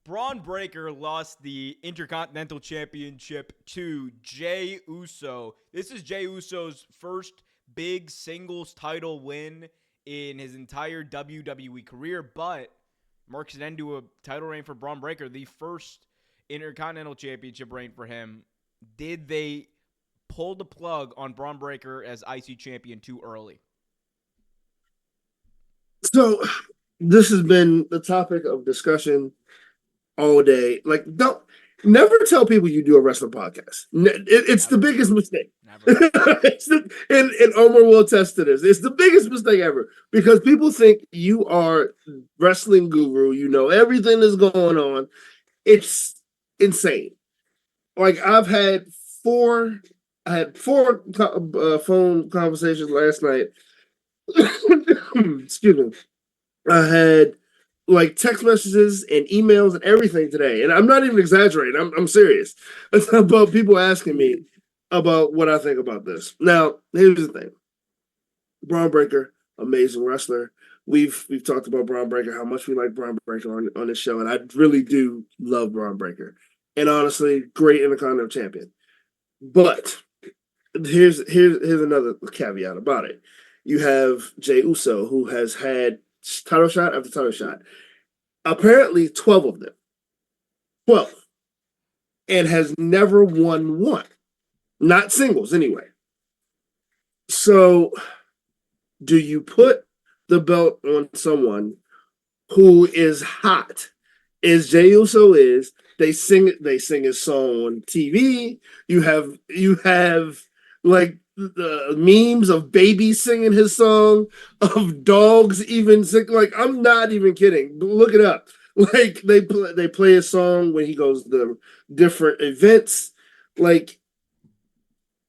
Bron Breakker lost the Intercontinental Championship to Jey Uso. This is Jey Uso's first big singles title win in his entire WWE career, but marks an end to a title reign for Bron Breakker, the first Intercontinental Championship reign for him. Did they pull the plug on Bron Breakker as IC champion too early? So this has been the topic of discussion all day. Like, don't never tell people you do a wrestling podcast. It's the Never. biggest mistake. Never. And Omar will attest to this. It's the biggest mistake ever because people think you are wrestling guru. You know everything that's going on. It's insane. Like four. I had four phone conversations last night. Excuse me. I had like text messages and emails and everything today. And I'm not even exaggerating. I'm serious. It's about people asking me about what I think about this. Now, here's the thing. Bron Breakker, amazing wrestler. We've talked about Bron Breakker, how much we like Bron Breakker on this show, and I really do love Bron Breakker. And honestly, great Intercontinental champion. But here's another caveat about it. You have Jey Uso, who has had title shot after title shot. Apparently 12 of them. 12. And has never won one. Not singles, anyway. So, do you put the belt on someone who is hot, as Jey Uso is? They sing his song on TV. You have like the memes of babies singing his song, of dogs even sing. Like, I'm not even kidding. Look it up. Like, they play his song when he goes to different events. Like,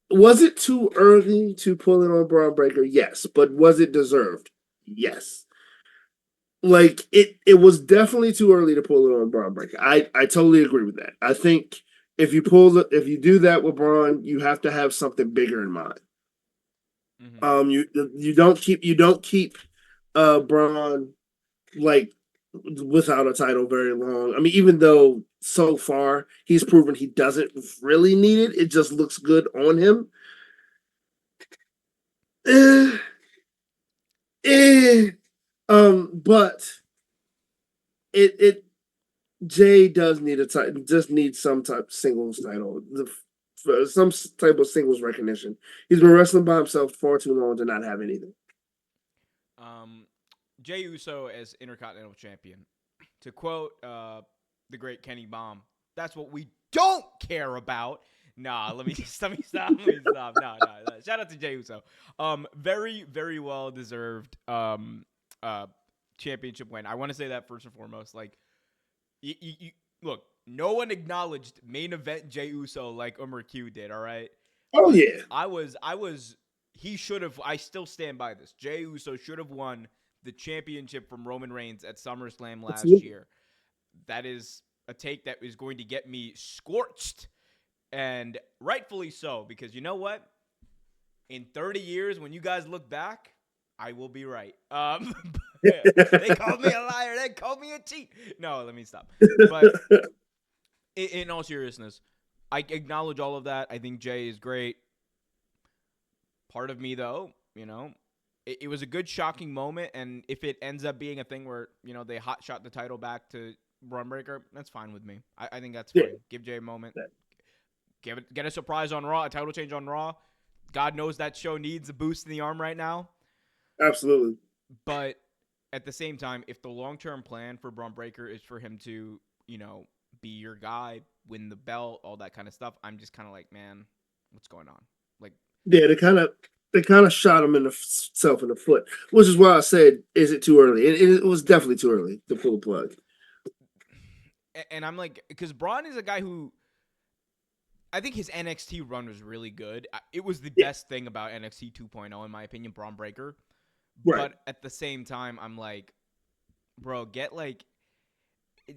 was it too early to pull it on Bron Breakker? Yes, but was it deserved? Yes. Like, it was definitely too early to pull it on Bron Breakker. I totally agree with that. I think if you do that with Braun, you have to have something bigger in mind. Mm-hmm. You don't keep Braun like without a title very long. I mean, even though so far he's proven he doesn't really need it, it just looks good on him. Eh, eh. But it Jay does need a title. Just needs some type of singles title, some type of singles recognition. He's been wrestling by himself far too long to not have anything. Um, Jey Uso as Intercontinental Champion. To quote the great Kenny Baum, that's what we don't care about. Nah, let me stop. No. Shout out to Jey Uso. Very, very well deserved championship win. I want to say that first and foremost. Like, you look, no one acknowledged main event Jey Uso like Umar Q did. All right, Oh but yeah, I was. He should have. I still stand by this. Jey Uso should have won the championship from Roman Reigns at SummerSlam last absolutely. year. That is a take that is going to get me scorched, and rightfully so, because you know what? In 30 years, when you guys look back, I will be right. They called me a liar. They called me a cheat. No, let me stop. But in all seriousness, I acknowledge all of that. I think Jay is great. Part of me, though, it was a good, shocking moment. And if it ends up being a thing where, they hot shot the title back to Bron Breakker, that's fine with me. I think that's Yeah, fine. Give Jay a moment. Get a surprise on Raw, a title change on Raw. God knows that show needs a boost in the arm right now. absolutely. But at the same time, if the long-term plan for Bron Breakker is for him to, be your guy, win the belt, all that kind of stuff, I'm just kind of like, man, what's going on? Like, Yeah, they kind of shot himself in the foot, which is why I said, is it too early? It was definitely too early to pull the plug. and I'm like, because Braun is a guy who I think his NXT run was really good. It was the Yeah, best thing about NXT 2.0, in my opinion, Bron Breakker. right. But at the same time, I'm like, bro,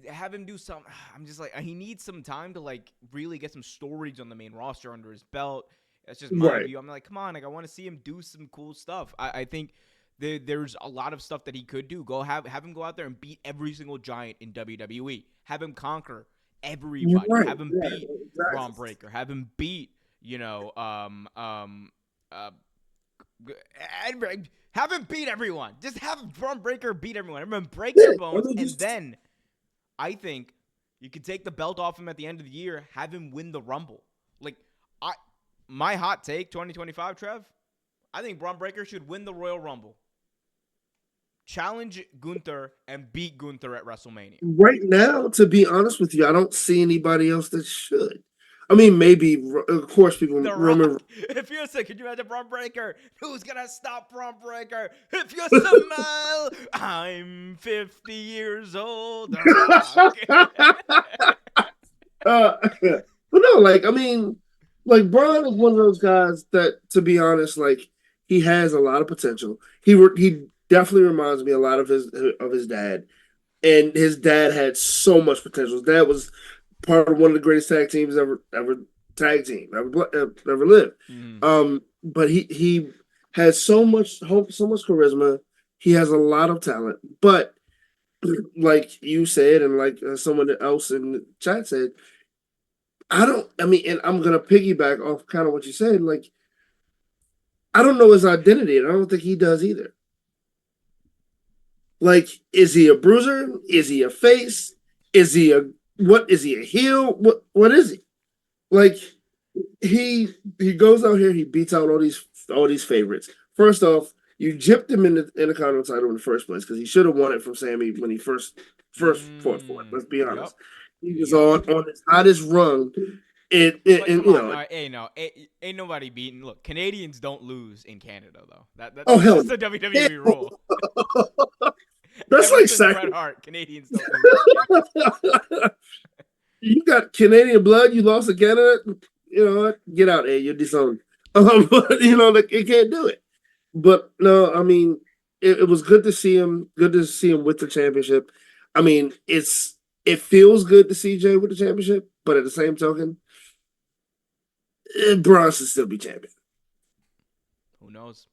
have him do some. I'm just like, he needs some time to like really get some stories on the main roster under his belt. That's just my Right. view. I'm like, come on, like I want to see him do some cool stuff. I think There's a lot of stuff that he could do. Go have him go out there and beat every single giant in WWE. Have him conquer You're everybody. right. Have him Yeah, beat Bron exactly. Breakker. Have him beat uh, have him beat everyone. Just have Bron Breakker beat everyone. Have him break Yeah, their I bones, mean, and just then I think you could take the belt off him at the end of the year. Have him win the Rumble. Like I, my hot take, 2025, Trev. I think Bron Breakker should win the Royal Rumble, challenge Gunther, and beat Gunther at WrestleMania. right now, to be honest with you, I don't see anybody else that should. I mean, maybe, of course, people The Roman. Rock. If you say, could you imagine Bron Breakker? Who's gonna stop Bron Breakker? If you smile, I'm 50 years old. The Rock. But no, like I mean, like Braun is one of those guys that, to be honest, like he has a lot of potential. He definitely reminds me a lot of his dad, and his dad had so much potential. His dad was part of one of the greatest tag teams ever tag team ever lived. Mm. But he has so much hope, so much charisma. He has a lot of talent, but like you said, and like someone else in the chat said, I don't. I mean, and I'm gonna piggyback off kind of what you said. Like, I don't know his identity, and I don't think he does either. Like, is he a bruiser? Is he a face? Is he a what? Is he a heel? What is he? Like, he goes out here, he beats out all these favorites. First off, you gypped him in the Intercontinental title in the first place because he should have won it from Sammy when he first fought for it. Let's be Yep. honest. He was Yep. on his hottest run, But and come you on, know, hey, no, ain't nobody beating. Look, Canadians don't lose in Canada though. oh That's hell, just the WWE rule. that's Ever like since sacrilege. Bret Hart, Canadians don't lose in Canada. You got Canadian blood. You lost to Canada. You know what? Get out, there. You're disowned. But you know, like it can't do it. But no, I mean, it was good to see him. Good to see him with the championship. I mean, it feels good to see Jay with the championship, but at the same token, Braun should still be champion. Who knows?